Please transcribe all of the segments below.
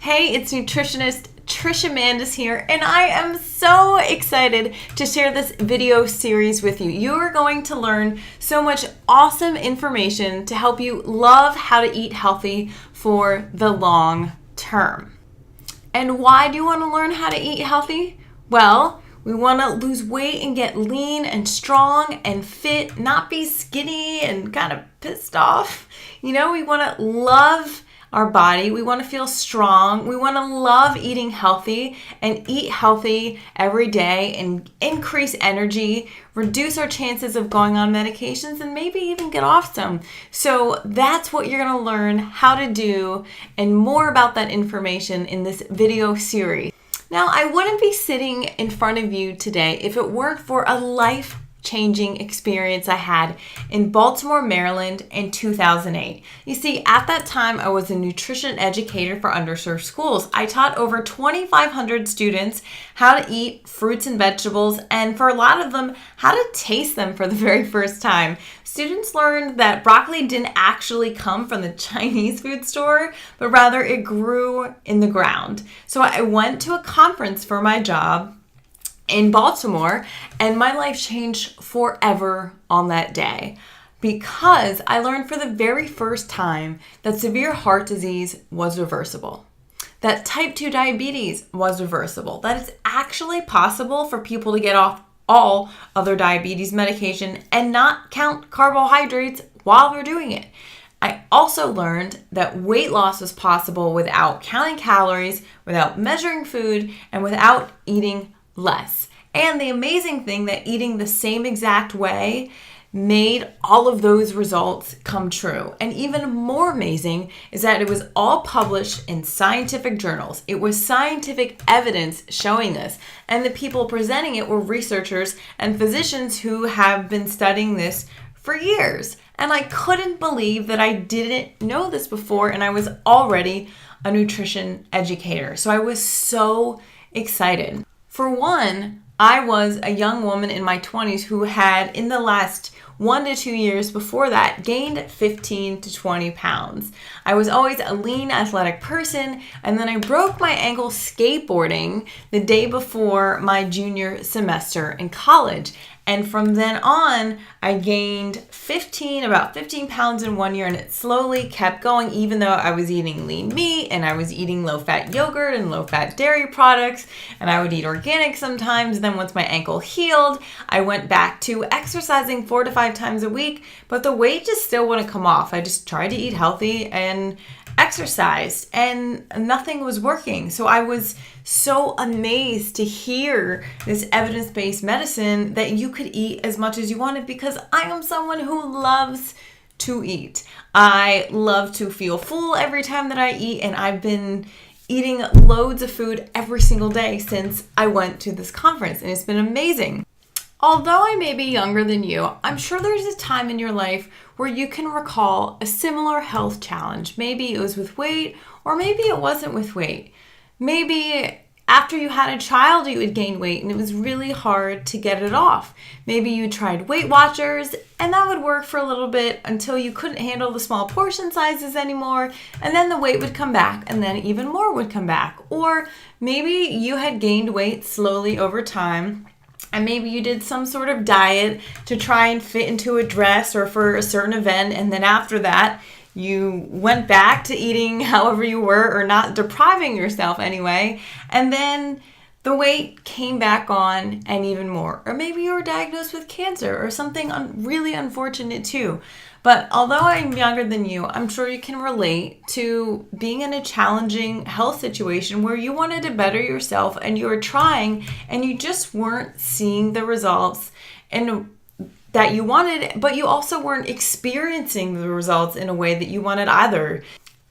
Hey, it's nutritionist Trisha Mandes here, and I am so excited to share this video series with you. You are going to learn so much awesome information to help you love how to eat healthy for the long term. And why do you want to learn how to eat healthy? Well, we want to lose weight and get lean and strong and fit, not be skinny and kind of pissed off. We want to love our body. We want to feel strong. We want to love eating healthy and eat healthy every day and increase energy, reduce our chances of going on medications, and maybe even get off some. So that's what you're going to learn how to do and more about that information in this video series. Now, I wouldn't be sitting in front of you today if it weren't for a life-changing experience I had in Baltimore, Maryland in 2008. You see, at that time, I was a nutrition educator for underserved schools. I taught over 2,500 students how to eat fruits and vegetables, and for a lot of them, how to taste them for the very first time. Students learned that broccoli didn't actually come from the Chinese food store, but rather it grew in the ground. So I went to a conference for my job in Baltimore, and my life changed forever on that day because I learned for the very first time that severe heart disease was reversible, that type 2 diabetes was reversible, that it's actually possible for people to get off all other diabetes medication and not count carbohydrates while they're doing it. I also learned that weight loss was possible without counting calories, without measuring food, and without eating less. And the amazing thing that eating the same exact way made all of those results come true. And even more amazing is that it was all published in scientific journals. It was scientific evidence showing this. And the people presenting it were researchers and physicians who have been studying this for years. And I couldn't believe that I didn't know this before, and I was already a nutrition educator. So I was so excited. For one, I was a young woman in my 20s who had, in the last 1 to 2 years before that, gained 15 to 20 pounds. I was always a lean, athletic person, and then I broke my ankle skateboarding the day before my junior semester in college. And from then on, I gained about 15 pounds in 1 year, and it slowly kept going, even though I was eating lean meat and I was eating low-fat yogurt and low-fat dairy products, and I would eat organic sometimes. Then once my ankle healed, I went back to exercising 4 to 5 times a week, but the weight just still wouldn't come off. I just tried to eat healthy and exercised, and nothing was working. So I was so amazed to hear this evidence-based medicine that you could eat as much as you wanted, because I am someone who loves to eat. I love to feel full every time that I eat, and I've been eating loads of food every single day since I went to this conference, and it's been amazing. Although I may be younger than you, I'm sure there's a time in your life where you can recall a similar health challenge. Maybe it was with weight, or maybe it wasn't with weight. Maybe after you had a child, you had gained weight and it was really hard to get it off. Maybe you tried Weight Watchers and that would work for a little bit until you couldn't handle the small portion sizes anymore, and then the weight would come back, and then even more would come back. Or maybe you had gained weight slowly over time, and maybe you did some sort of diet to try and fit into a dress or for a certain event, and then after that, you went back to eating however you were, or not depriving yourself anyway, and then the weight came back on and even more. Or maybe you were diagnosed with cancer or something really unfortunate too. But although I'm younger than you, I'm sure you can relate to being in a challenging health situation where you wanted to better yourself and you were trying and you just weren't seeing the results that you wanted, but you also weren't experiencing the results in a way that you wanted either.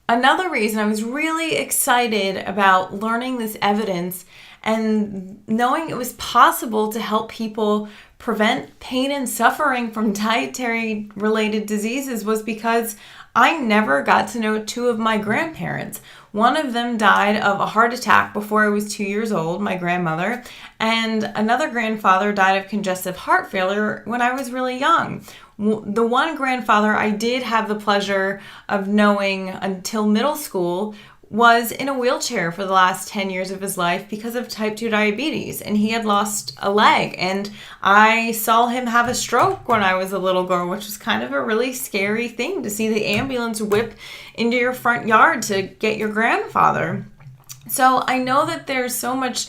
Another reason I was really excited about learning this evidence and knowing it was possible to help people prevent pain and suffering from dietary related diseases was because I never got to know 2 of my grandparents. One of them died of a heart attack before I was 2 years old, my grandmother, and another grandfather died of congestive heart failure when I was really young. The one grandfather I did have the pleasure of knowing until middle school was in a wheelchair for the last 10 years of his life because of type 2 diabetes, and he had lost a leg. And I saw him have a stroke when I was a little girl, which was kind of a really scary thing to see the ambulance whip into your front yard to get your grandfather. So I know that there's so much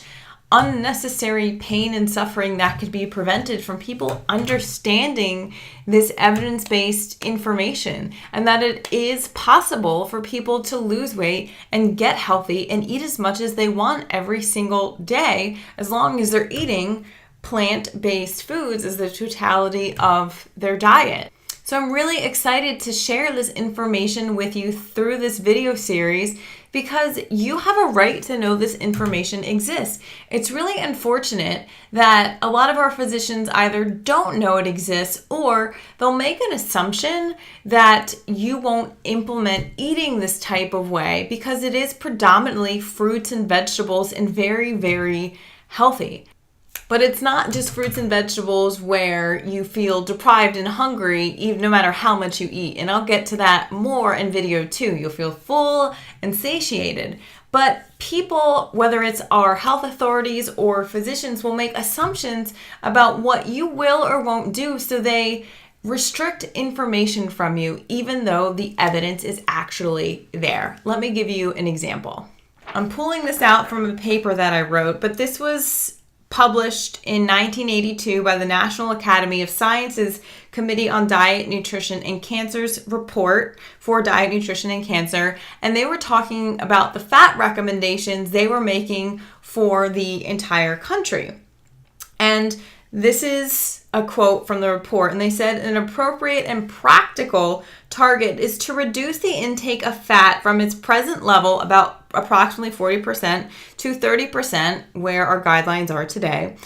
unnecessary pain and suffering that could be prevented from people understanding this evidence-based information, and that it is possible for people to lose weight and get healthy and eat as much as they want every single day, as long as they're eating plant-based foods as the totality of their diet. So I'm really excited to share this information with you through this video series, because you have a right to know this information exists. It's really unfortunate that a lot of our physicians either don't know it exists, or they'll make an assumption that you won't implement eating this type of way because it is predominantly fruits and vegetables and very, very healthy. But it's not just fruits and vegetables where you feel deprived and hungry even no matter how much you eat. And I'll get to that more in video 2. You'll feel full and satiated. But people, whether it's our health authorities or physicians, will make assumptions about what you will or won't do, so they restrict information from you even though the evidence is actually there. Let me give you an example. I'm pulling this out from a paper that I wrote, but this was published in 1982 by the National Academy of Sciences Committee on Diet, Nutrition, and Cancer's report for diet, nutrition, and cancer. And they were talking about the fat recommendations they were making for the entire country. And this is a quote from the report, and they said an appropriate and practical target is to reduce the intake of fat from its present level, about approximately 40%, to 30%, where our guidelines are today,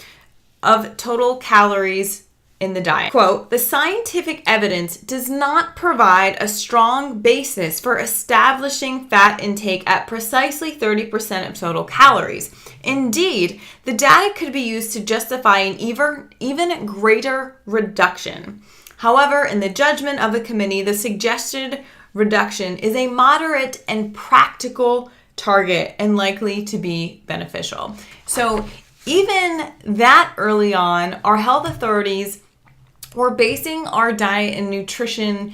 of total calories in the diet. Quote, the scientific evidence does not provide a strong basis for establishing fat intake at precisely 30% of total calories. Indeed, the data could be used to justify an even greater reduction. However, in the judgment of the committee, the suggested reduction is a moderate and practical target and likely to be beneficial. So even that early on, our health authorities were basing our diet and nutrition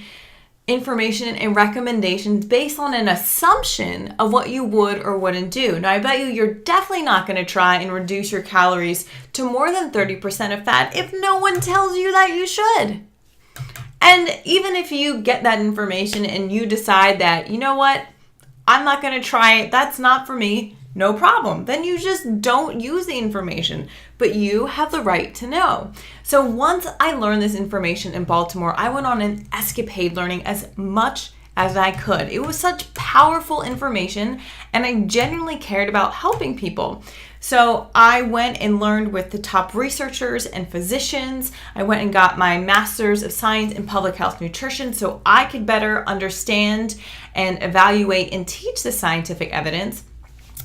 information and recommendations based on an assumption of what you would or wouldn't do. Now, I bet you're definitely not going to try and reduce your calories to more than 30% of fat if no one tells you that you should. And even if you get that information and you decide that, you know what, I'm not going to try it, that's not for me, no problem. Then you just don't use the information, but you have the right to know. So once I learned this information in Baltimore, I went on an escapade learning as much as I could. It was such powerful information, and I genuinely cared about helping people. So I went and learned with the top researchers and physicians. I went and got my Master's of Science in Public Health Nutrition so I could better understand and evaluate and teach the scientific evidence.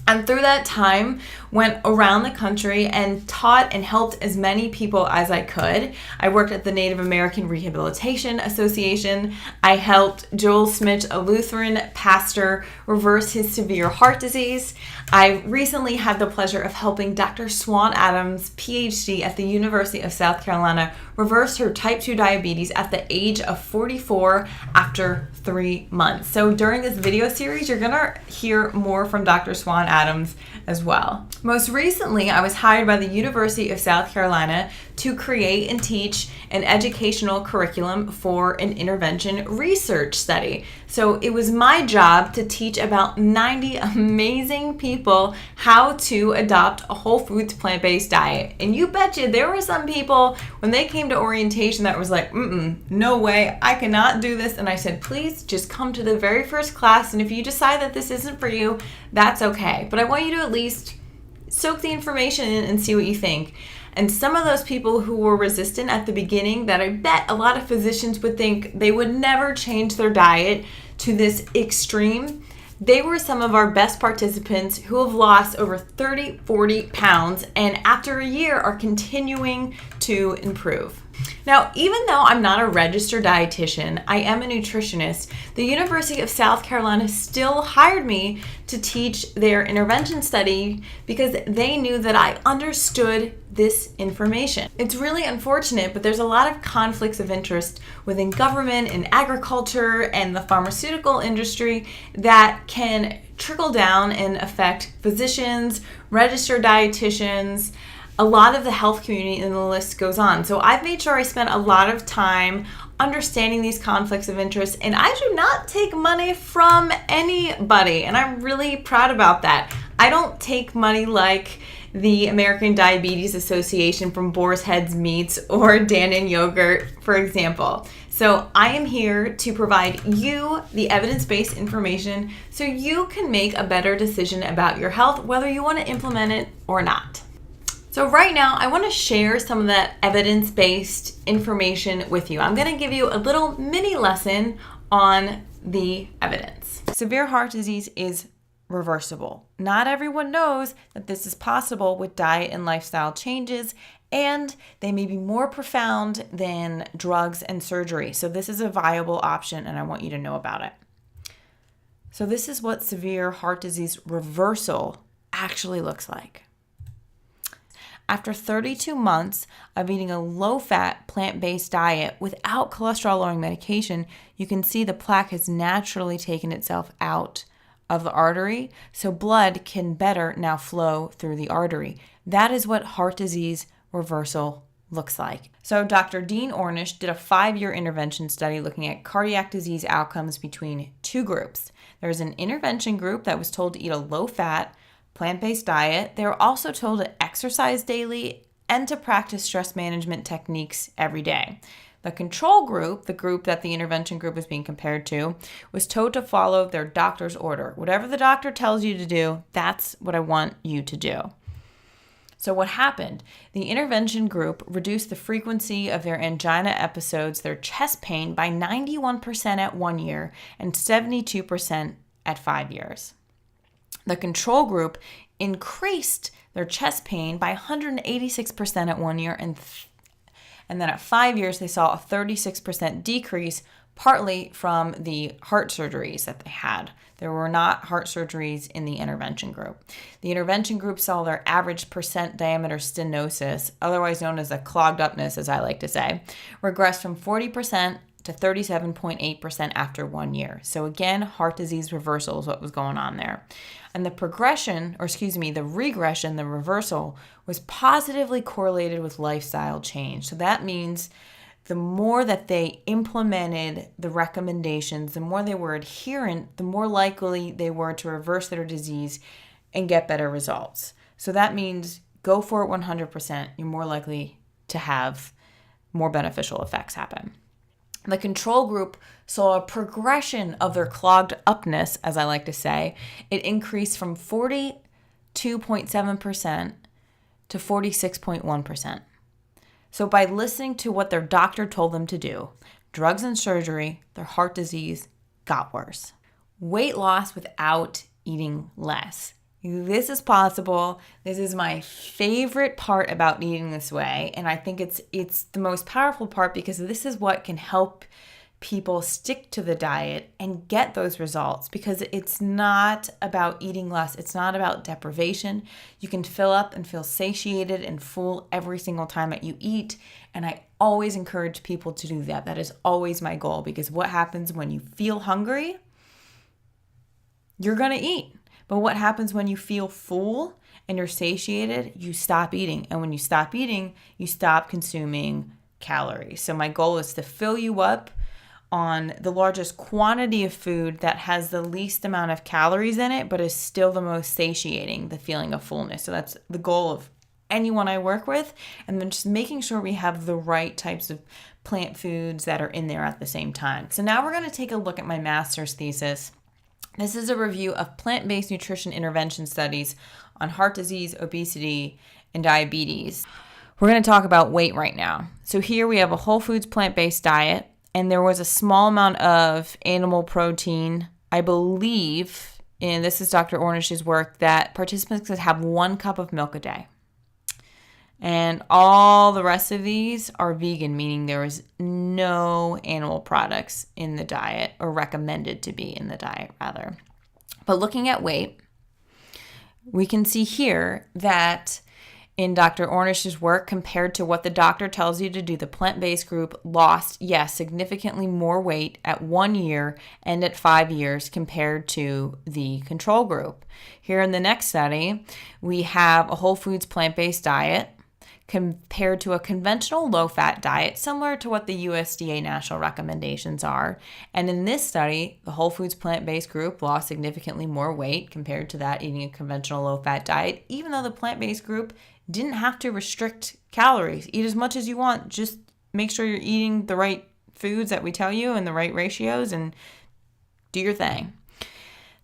And through that time, went around the country and taught and helped as many people as I could. I worked at the Native American Rehabilitation Association. I helped Joel Smith, a Lutheran pastor, reverse his severe heart disease. I recently had the pleasure of helping Dr. Swan Adams, PhD at the University of South Carolina, reverse her type 2 diabetes at the age of 44 after 3 months. So during this video series, you're gonna hear more from Dr. Swan Adams as well. Most recently, I was hired by the University of South Carolina to create and teach an educational curriculum for an intervention research study. So it was my job to teach about 90 amazing people how to adopt a whole foods plant-based diet. And you betcha there were some people when they came to orientation that was like, no way, I cannot do this. And I said, please just come to the very first class. And if you decide that this isn't for you, that's okay. But I want you to at least soak the information in and see what you think. And some of those people who were resistant at the beginning, that I bet a lot of physicians would think they would never change their diet to this extreme, they were some of our best participants who have lost over 30, 40 pounds and after a year are continuing to improve. Now, even though I'm not a registered dietitian, I am a nutritionist, the University of South Carolina still hired me to teach their intervention study because they knew that I understood this information. It's really unfortunate, but there's a lot of conflicts of interest within government and agriculture and the pharmaceutical industry that can trickle down and affect physicians, registered dietitians, a lot of the health community, and the list goes on. So I've made sure I spent a lot of time understanding these conflicts of interest, and I do not take money from anybody, and I'm really proud about that. I don't take money like the American Diabetes Association from Boar's Head's Meats or Dannon Yogurt, for example. So I am here to provide you the evidence-based information so you can make a better decision about your health, whether you want to implement it or not. So right now, I want to share some of that evidence-based information with you. I'm going to give you a little mini lesson on the evidence. Severe heart disease is reversible. Not everyone knows that this is possible with diet and lifestyle changes, and they may be more profound than drugs and surgery. So this is a viable option, and I want you to know about it. So this is what severe heart disease reversal actually looks like. After 32 months of eating a low-fat, plant-based diet without cholesterol-lowering medication, you can see the plaque has naturally taken itself out of the artery, so blood can better now flow through the artery. That is what heart disease reversal looks like. So Dr. Dean Ornish did a 5-year intervention study looking at cardiac disease outcomes between two groups. There was an intervention group that was told to eat a low-fat, plant-based diet. They were also told to exercise daily and to practice stress management techniques every day. The control group, the group that the intervention group was being compared to, was told to follow their doctor's order. Whatever the doctor tells you to do, that's what I want you to do. So what happened? The intervention group reduced the frequency of their angina episodes, their chest pain, by 91% at 1 year and 72% at 5 years. The control group increased their chest pain by 186% at 1 year, and then at 5 years, they saw a 36% decrease, partly from the heart surgeries that they had. There were not heart surgeries in the intervention group. The intervention group saw their average percent diameter stenosis, otherwise known as a clogged upness, as I like to say, regress from 40% to 37.8% after 1 year. So again, heart disease reversal is what was going on there. And the regression, the reversal, was positively correlated with lifestyle change. So that means the more that they implemented the recommendations, the more they were adherent, the more likely they were to reverse their disease and get better results. So that means go for it 100%. You're more likely to have more beneficial effects happen. The control group saw a progression of their clogged upness, as I like to say. It increased from 42.7% to 46.1%. So by listening to what their doctor told them to do, drugs and surgery, their heart disease got worse. Weight loss without eating less. This is possible. This is my favorite part about eating this way. And I think it's the most powerful part because this is what can help people stick to the diet and get those results, because it's not about eating less. It's not about deprivation. You can fill up and feel satiated and full every single time that you eat. And I always encourage people to do that. That is always my goal, because what happens when you feel hungry? You're going to eat. But what happens when you feel full and you're satiated? You stop eating. And when you stop eating, you stop consuming calories. So my goal is to fill you up on the largest quantity of food that has the least amount of calories in it, but is still the most satiating, the feeling of fullness. So that's the goal of anyone I work with. And then just making sure we have the right types of plant foods that are in there at the same time. So now we're going to take a look at my master's thesis. This is a review of plant-based nutrition intervention studies on heart disease, obesity, and diabetes. We're going to talk about weight right now. So here we have a whole foods plant-based diet, and there was a small amount of animal protein. I believe, and this is Dr. Ornish's work, that participants could have 1 cup of milk a day. And all the rest of these are vegan, meaning there is no animal products in the diet, or recommended to be in the diet, rather. But looking at weight, we can see here that in Dr. Ornish's work, compared to what the doctor tells you to do, the plant-based group lost, yes, significantly more weight at 1 year and at 5 years compared to the control group. Here in the next study, we have a whole foods plant-based diet compared to a conventional low-fat diet, similar to what the USDA national recommendations are. And in this study, the whole foods plant-based group lost significantly more weight compared to that eating a conventional low-fat diet, even though the plant-based group didn't have to restrict calories. Eat as much as you want. Just make sure you're eating the right foods that we tell you and the right ratios, and do your thing.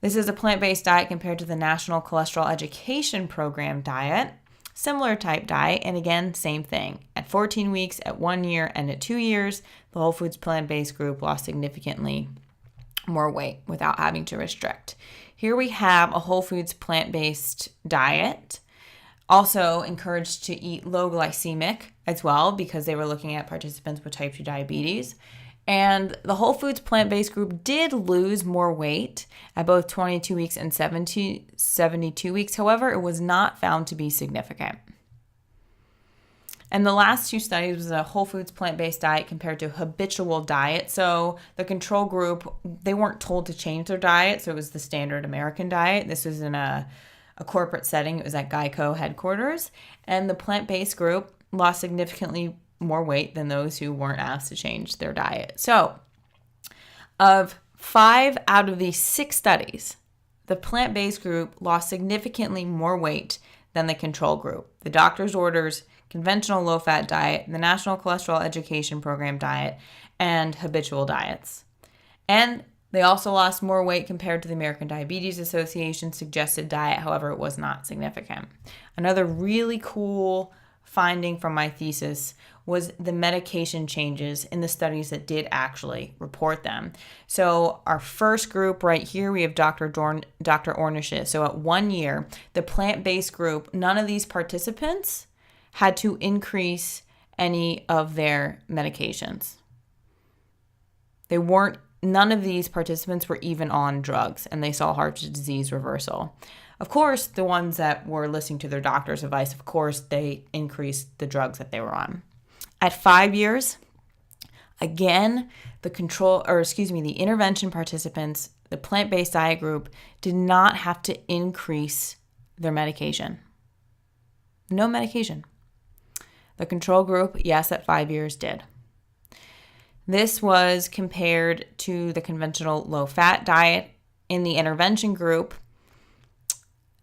This is a plant-based diet compared to the National Cholesterol Education Program diet. Similar type diet, and again, same thing. At 14 weeks, at 1 year, and at 2 years, the whole foods plant-based group lost significantly more weight without having to restrict. Here we have a whole foods plant-based diet, also encouraged to eat low glycemic as well, because they were looking at participants with type 2 diabetes. And the whole foods plant-based group did lose more weight at both 22 weeks and 72 weeks. However, it was not found to be significant. And the last two studies was a whole foods plant-based diet compared to a habitual diet. So the control group, they weren't told to change their diet. So it was the standard American diet. This was in a corporate setting. It was at Geico headquarters. And the plant-based group lost significantly more weight than those who weren't asked to change their diet. So, of 5 out of these 6 studies, the plant-based group lost significantly more weight than the control group. The doctor's orders, conventional low-fat diet, the National Cholesterol Education Program diet, and habitual diets. And they also lost more weight compared to the American Diabetes Association suggested diet. However, it was not significant. Another really cool finding from my thesis was the medication changes in the studies that did actually report them. So our first group right here, we have Dr. Ornish. So at 1 year, the plant-based group, none of these participants had to increase any of their medications. None of these participants were even on drugs, and they saw heart disease reversal. Of course, the ones that were listening to their doctor's advice, of course, they increased the drugs that they were on. At 5 years, again, the intervention participants, the plant-based diet group, did not have to increase their medication. No medication. The control group, yes, at 5 years did. This was compared to the conventional low-fat diet. In the intervention group,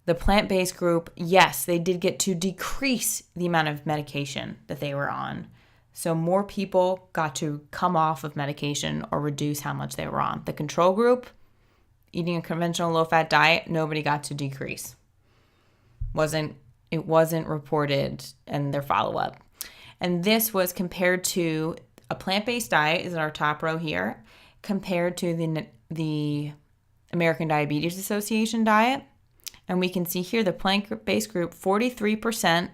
the plant-based group, yes, they did get to decrease the amount of medication that they were on. So more people got to come off of medication or reduce how much they were on. The control group, eating a conventional low-fat diet, nobody got to decrease. It wasn't reported in their follow-up. And this was compared to a plant-based diet, is our top row here, compared to the American Diabetes Association diet. And we can see here the plant-based group, 43%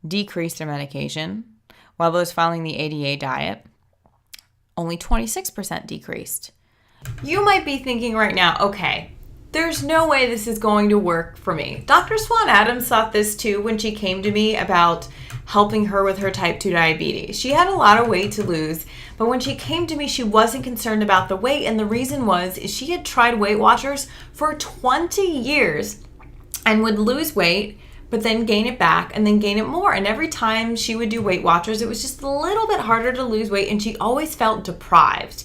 decreased their medication, while those following the ADA diet, only 26% decreased. You might be thinking right now, okay, there's no way this is going to work for me. Dr. Swan Adams thought this too when she came to me about helping her with her type 2 diabetes. She had a lot of weight to lose, but when she came to me, she wasn't concerned about the weight. And the reason is she had tried Weight Watchers for 20 years and would lose weight, but then gain it back and then gain it more. And every time she would do Weight Watchers, it was just a little bit harder to lose weight, and she always felt deprived.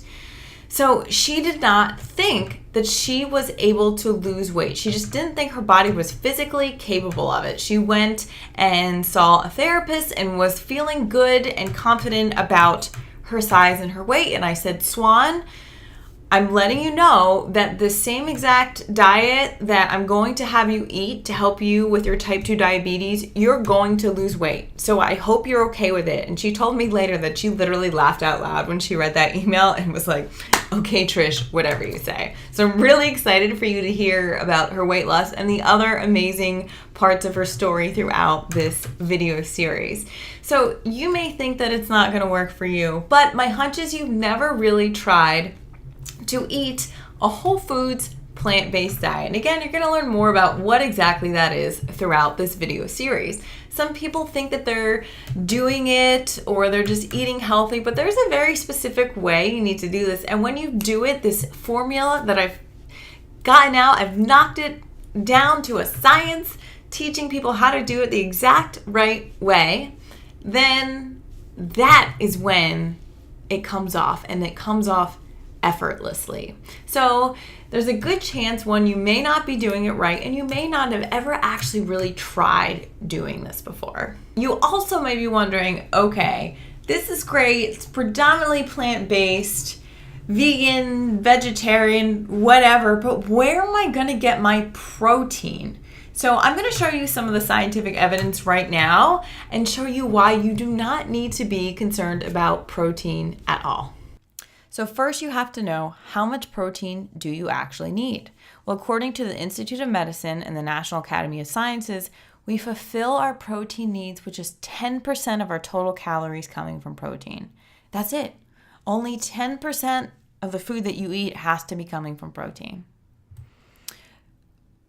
So she did not think that she was able to lose weight. She just didn't think her body was physically capable of it. She went and saw a therapist and was feeling good and confident about her size and her weight. And I said, Swan, I'm letting you know that the same exact diet that I'm going to have you eat to help you with your type 2 diabetes, you're going to lose weight. So I hope you're okay with it. And she told me later that she literally laughed out loud when she read that email and was like, okay, Trish, whatever you say. So I'm really excited for you to hear about her weight loss and the other amazing parts of her story throughout this video series. So you may think that it's not going to work for you, but my hunch is you've never really tried to eat a whole foods plant-based diet. And again, you're going to learn more about what exactly that is throughout this video series. Some people think that they're doing it or they're just eating healthy, but there's a very specific way you need to do this. And when you do it, this formula that I've gotten out, I've knocked it down to a science, teaching people how to do it the exact right way, then that is when it comes off, and it comes off effortlessly. So there's a good chance, one, you may not be doing it right, and you may not have ever actually really tried doing this before. You also may be wondering, okay, this is great, it's predominantly plant-based, vegan, vegetarian, whatever, but where am I gonna get my protein? So I'm going to show you some of the scientific evidence right now and show you why you do not need to be concerned about protein at all. So first you have to know, how much protein do you actually need? Well, according to the Institute of Medicine and the National Academy of Sciences, we fulfill our protein needs with just 10% of our total calories coming from protein. That's it. Only 10% of the food that you eat has to be coming from protein.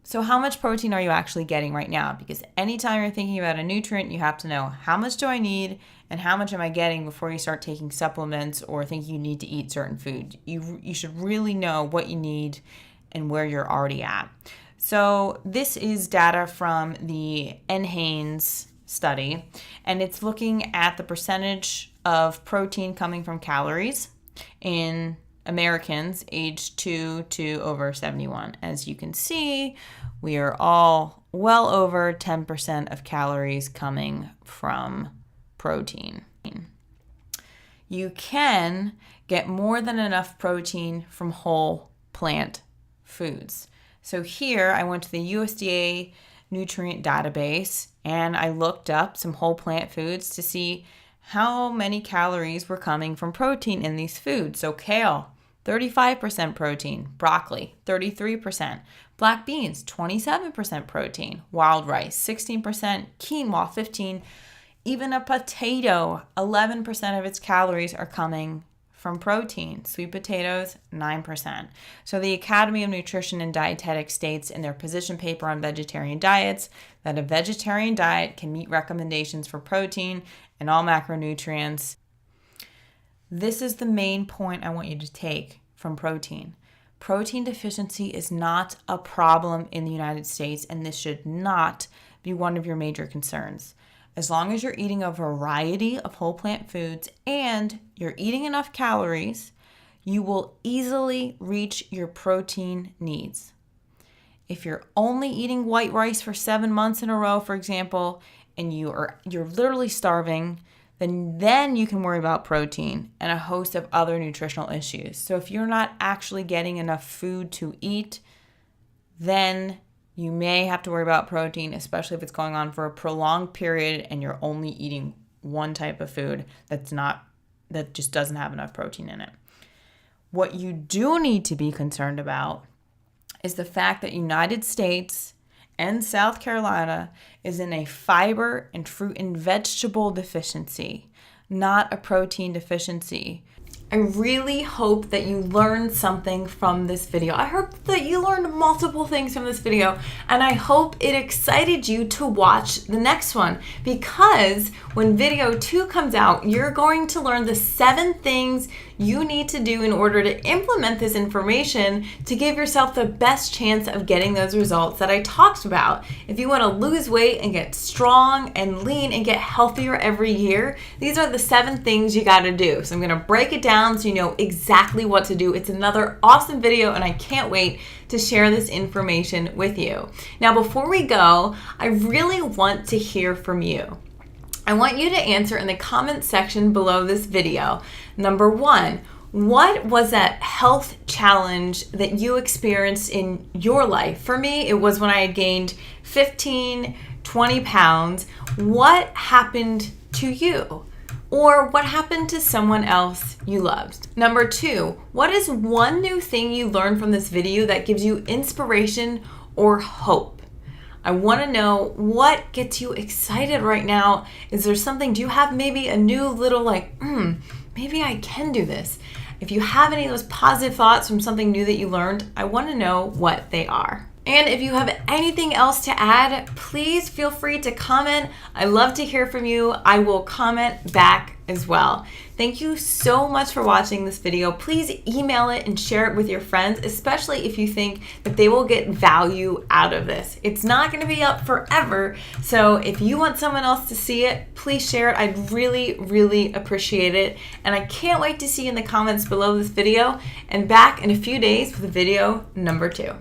So how much protein are you actually getting right now? Because anytime you're thinking about a nutrient, you have to know, how much do I need and how much am I getting before you start taking supplements or think you need to eat certain food. You should really know what you need and where you're already at. So this is data from the NHANES study, and it's looking at the percentage of protein coming from calories in Americans aged 2 to over 71. As you can see, we are all well over 10% of calories coming from protein. You can get more than enough protein from whole plant foods. So here I went to the USDA nutrient database and I looked up some whole plant foods to see how many calories were coming from protein in these foods. So kale, 35% protein, broccoli, 33%, black beans, 27% protein, wild rice, 16%, quinoa, 15%, even a potato, 11% of its calories are coming from protein. Sweet potatoes, 9%. So the Academy of Nutrition and Dietetics states in their position paper on vegetarian diets that a vegetarian diet can meet recommendations for protein and all macronutrients. This is the main point I want you to take from protein. Protein deficiency is not a problem in the United States, and this should not be one of your major concerns. As long as you're eating a variety of whole plant foods and you're eating enough calories, you will easily reach your protein needs. If you're only eating white rice for 7 months in a row, for example, and you're literally starving, then you can worry about protein and a host of other nutritional issues. So if you're not actually getting enough food to eat, then you may have to worry about protein, especially if it's going on for a prolonged period and you're only eating one type of food that just doesn't have enough protein in it. What you do need to be concerned about is the fact that United States and South Carolina is in a fiber and fruit and vegetable deficiency, not a protein deficiency. I really hope that you learned something from this video. I hope that you learned multiple things from this video, and I hope it excited you to watch the next one, because when video 2 comes out, you're going to learn the 7 things you need to do in order to implement this information to give yourself the best chance of getting those results that I talked about. If you want to lose weight and get strong and lean and get healthier every year, these are the 7 things you got to do. So I'm going to break it down so you know exactly what to do. It's another awesome video, and I can't wait to share this information with you. Now, before we go, I really want to hear from you. I want you to answer in the comment section below this video. Number 1, What was that health challenge that you experienced in your life? For me, it was when I had gained 15, 20 pounds. What happened to you? Or what happened to someone else you loved? Number 2, what is one new thing you learned from this video that gives you inspiration or hope? I want to know what gets you excited right now. Is there something, do you have maybe a new little maybe I can do this? If you have any of those positive thoughts from something new that you learned, I want to know what they are. And if you have anything else to add, please feel free to comment. I love to hear from you. I will comment back as well. Thank you so much for watching this video. Please email it and share it with your friends, especially if you think that they will get value out of this. It's not going to be up forever, so if you want someone else to see it, please share it. I'd really, really appreciate it. And I can't wait to see you in the comments below this video and back in a few days with video number 2.